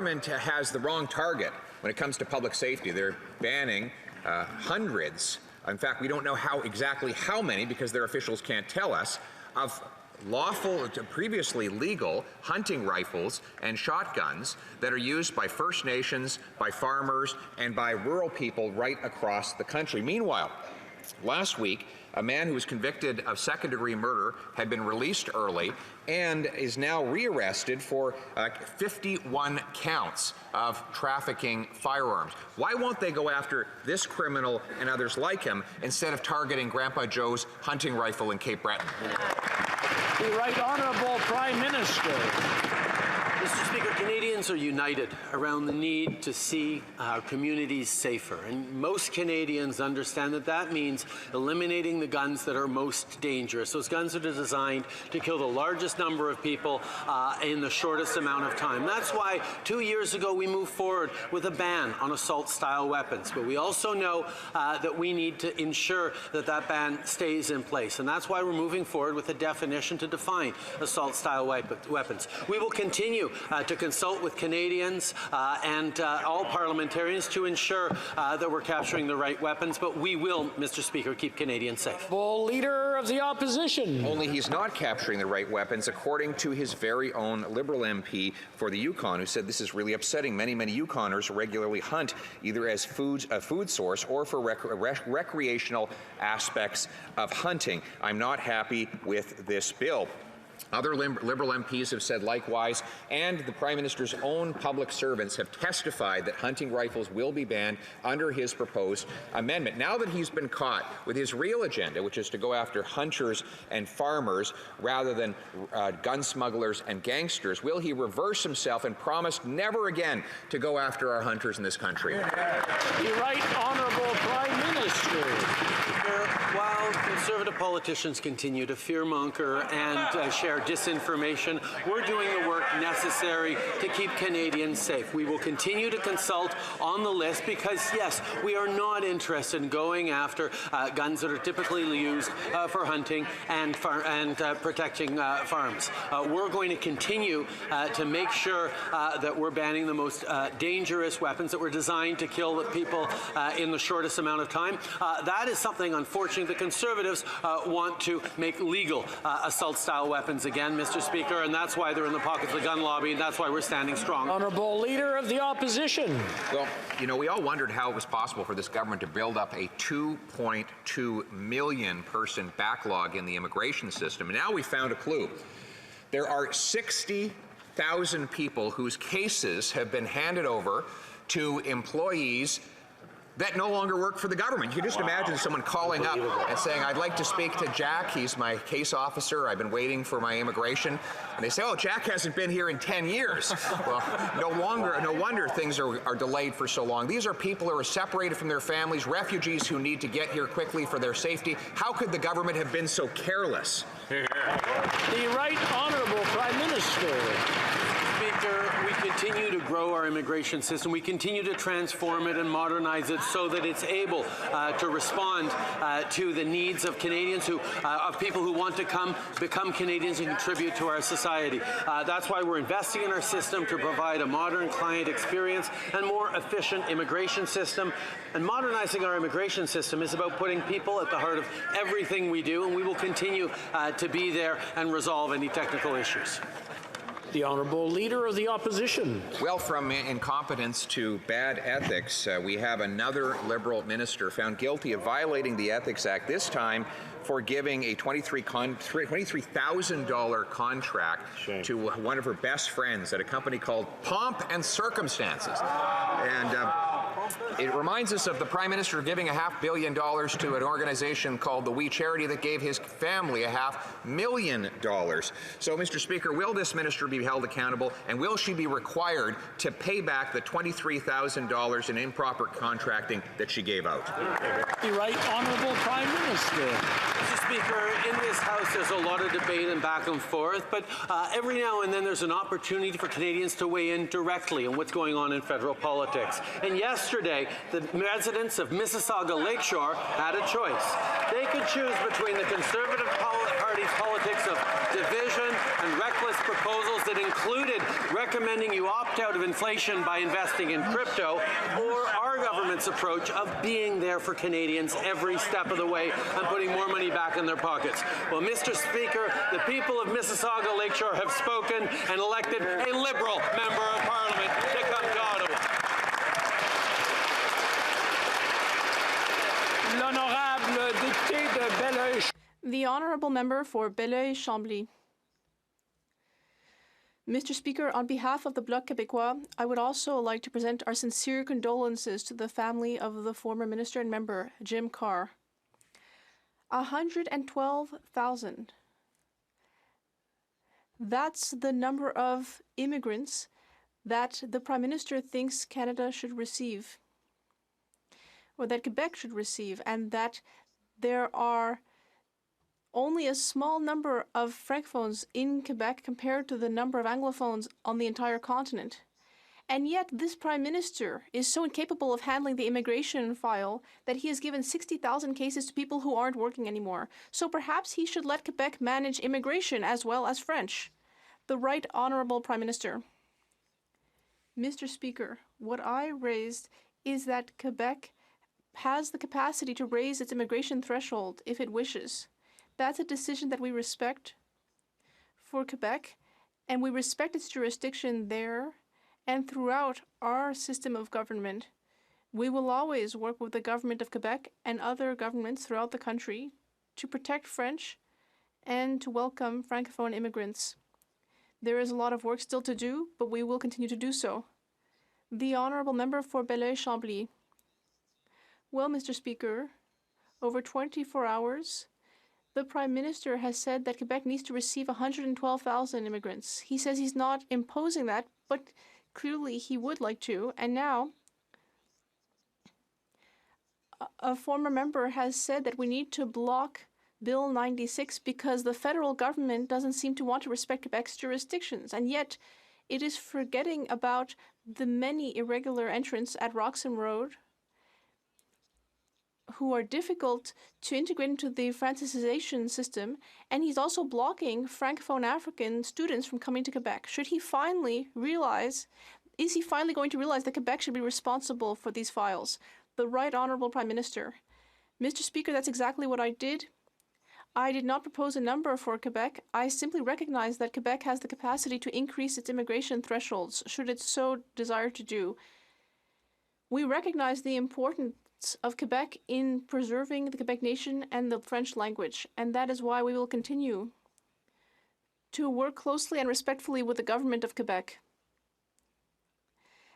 government has the wrong target when it comes to public safety. They're banning hundreds. In fact, we don't know exactly how many, because their officials can't tell us, of lawful, previously legal hunting rifles and shotguns that are used by First Nations, by farmers, and by rural people right across the country. Meanwhile, last week, a man who was convicted of second-degree murder had been released early and is now rearrested for 51 counts of trafficking firearms. Why won't they go after this criminal and others like him instead of targeting Grandpa Joe's hunting rifle in Cape Breton? The Right Honourable Prime Minister. Mr. Speaker, Canadians are united around the need to see our communities safer, and most Canadians understand that that means eliminating the guns that are most dangerous. Those guns that are designed to kill the largest number of people in the shortest amount of time. That's why 2 years ago we moved forward with a ban on assault-style weapons, but we also know that we need to ensure that that ban stays in place, and that's why we're moving forward with a definition to define assault-style weapons. We will continue to consult with Canadians and all parliamentarians to ensure that we're capturing the right weapons, but we will, Mr. Speaker, keep Canadians safe. Leader of the Opposition. Only he's not capturing the right weapons, according to his very own Liberal MP for the Yukon, who said this is really upsetting. Many Yukoners regularly hunt either as a food source or for recreational aspects of hunting. I'm not happy with this bill. Other Liberal MPs have said likewise, and the Prime Minister's own public servants have testified that hunting rifles will be banned under his proposed amendment. Now that he's been caught with his real agenda, which is to go after hunters and farmers rather than gun smugglers and gangsters, will he reverse himself and promise never again to go after our hunters in this country? The Right Honourable Prime Minister. While Conservative politicians continue to fearmonger and share disinformation, we're doing the work necessary to keep Canadians safe. We will continue to consult on the list because, yes, we are not interested in going after guns that are typically used for hunting and protecting farms. We're going to continue to make sure that we're banning the most dangerous weapons that were designed to kill the people in the shortest amount of time. That is something, unfortunately, the Conservatives want to make legal assault-style weapons again, Mr. Speaker, and that's why they're in the pockets of the gun lobby, and that's why we're standing strong. Honourable Leader of the Opposition. Well, you know, we all wondered how it was possible for this government to build up a 2.2 million person backlog in the immigration system, and now we found a clue. There are 60,000 people whose cases have been handed over to employees that no longer work for the government. You can just imagine someone calling up and saying, I'd like to speak to Jack. He's my case officer. I've been waiting for my immigration. And they say, oh, Jack hasn't been here in 10 years. Well, no wonder things are delayed for so long. These are people who are separated from their families, refugees who need to get here quickly for their safety. How could the government have been so careless? The Right Honourable Prime Minister. Speaker, we continue to grow our immigration system. We continue to transform it and modernize it so that it's able to respond to the needs of Canadians, of people who want to become Canadians and contribute to our society. That's why we're investing in our system to provide a modern client experience and more efficient immigration system. And modernizing our immigration system is about putting people at the heart of everything we do, and we will continue to be there and resolve any technical issues. The Honourable Leader of the Opposition. Well, from incompetence to bad ethics, we have another Liberal minister found guilty of violating the Ethics Act, this time for giving a $23,000 contract to one of her best friends at a company called Pomp and Circumstances. And it reminds us of the Prime Minister giving $500 million to an organization called the We Charity that gave his family $500,000. So, Mr. Speaker, will this minister be held accountable, and will she be required to pay back the $23,000 in improper contracting that she gave out? The Right Honourable Prime Minister. Mr. Speaker, in this House there's a lot of debate and back and forth, but every now and then there's an opportunity for Canadians to weigh in directly on what's going on in federal politics. And yesterday, the residents of Mississauga Lakeshore had a choice. They could choose between the Conservative Party's politics of division and reckless proposals that included recommending you opt out of inflation by investing in crypto, or our government's approach of being there for Canadians every step of the way and putting more money back in their pockets. Well, Mr. Speaker, the people of Mississauga Lakeshore have spoken and elected a Liberal member of Parliament to come to Ottawa. L'honorable député de Belleuil. The Honourable Member for Belleuil-Chambly. Mr. Speaker, on behalf of the Bloc Québécois, I would also like to present our sincere condolences to the family of the former Minister and Member, Jim Carr. 112,000. That's the number of immigrants that the Prime Minister thinks Canada should receive, or that Quebec should receive, and that there are only a small number of francophones in Quebec compared to the number of anglophones on the entire continent. And yet this Prime Minister is so incapable of handling the immigration file that he has given 60,000 cases to people who aren't working anymore. So perhaps he should let Quebec manage immigration as well as French. The Right Honourable Prime Minister. Mr. Speaker, what I raised is that Quebec has the capacity to raise its immigration threshold if it wishes. That's a decision that we respect for Quebec, and we respect its jurisdiction there and throughout our system of government. We will always work with the government of Quebec and other governments throughout the country to protect French and to welcome Francophone immigrants. There is a lot of work still to do, but we will continue to do so. The Honourable Member for Belleuil-Chambly. Well, Mr. Speaker, over 24 hours, the Prime Minister has said that Quebec needs to receive 112,000 immigrants. He says he's not imposing that, but clearly he would like to. And now, a former member has said that we need to block Bill 96 because the federal government doesn't seem to want to respect Quebec's jurisdictions. And yet, it is forgetting about the many irregular entrants at Roxham Road who are difficult to integrate into the Francisization system, and he's also blocking Francophone African students from coming to Quebec. Should he finally realize, is he finally going to realize that Quebec should be responsible for these files? The Right Honourable Prime Minister. Mr. Speaker, that's exactly what I did. I did not propose a number for Quebec. I simply recognized that Quebec has the capacity to increase its immigration thresholds, should it so desire to do. We recognize the importance of Quebec in preserving the Quebec nation and the French language, and that is why we will continue to work closely and respectfully with the government of Quebec.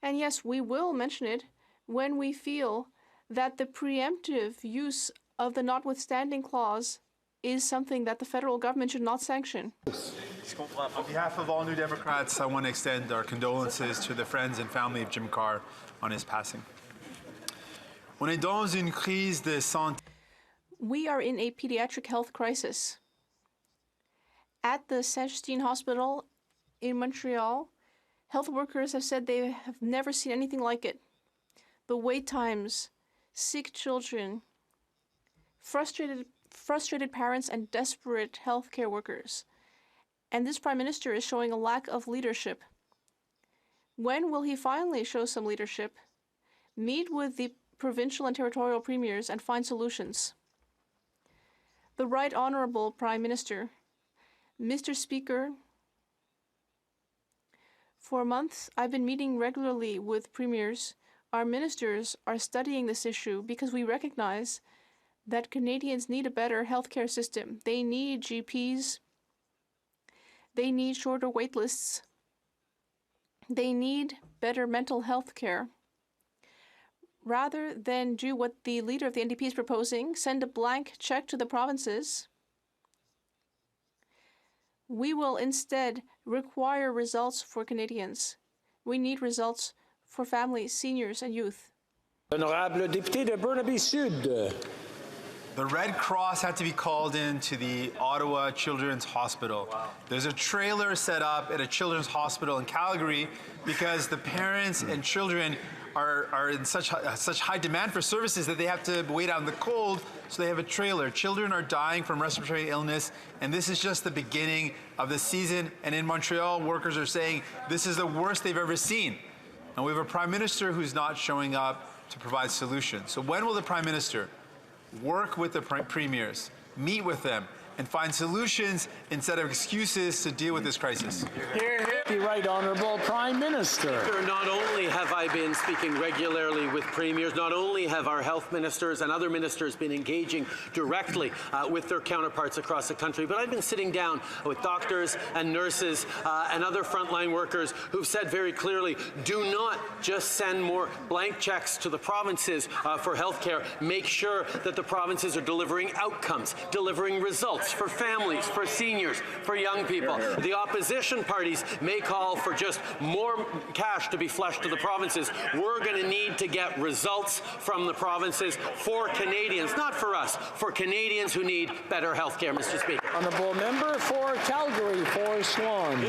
And yes, we will mention it when we feel that the preemptive use of the notwithstanding clause is something that the federal government should not sanction. On behalf of all New Democrats, I want to extend our condolences to the friends and family of Jim Carr on his passing. On est dans une crise de santé. We are in a pediatric health crisis. At the Saint-Justine Hospital in Montreal, health workers have said they have never seen anything like it. The wait times, sick children, frustrated parents, and desperate healthcare workers. And this Prime Minister is showing a lack of leadership. When will he finally show some leadership? Meet with the provincial and territorial premiers and find solutions. The Right Honourable Prime Minister. Mr. Speaker, for months I've been meeting regularly with premiers. Our ministers are studying this issue because we recognize that Canadians need a better healthcare system. They need GPs. They need shorter wait lists. They need better mental health care. Rather than do what the leader of the NDP is proposing, send a blank check to the provinces, we will instead require results for Canadians. We need results for families, seniors, and youth. L'honorable député de Burnaby Sud. The Red Cross had to be called in to the Ottawa Children's Hospital. There's a trailer set up at a children's hospital in Calgary because the parents and children are in such high demand for services that they have to wait out in the cold, so they have a trailer. Children are dying from respiratory illness, and this is just the beginning of the season. And in Montreal, workers are saying this is the worst they've ever seen. And we have a Prime Minister who's not showing up to provide solutions. So when will the Prime Minister work with the premiers, meet with them, and find solutions instead of excuses to deal with this crisis? The Right Honourable Prime Minister. Not only have I been speaking regularly with premiers, not only have our health ministers and other ministers been engaging directly with their counterparts across the country, but I've been sitting down with doctors and nurses and other frontline workers who've said very clearly, do not just send more blank checks to the provinces for healthcare. Make sure that the provinces are delivering outcomes, delivering results for families, for seniors, for young people. The opposition parties may call for just more cash to be flushed to the provinces. We're going to need to get results from the provinces for Canadians, not for us, for Canadians who need better health care, Mr. Speaker. Honourable member for Calgary, for Swan.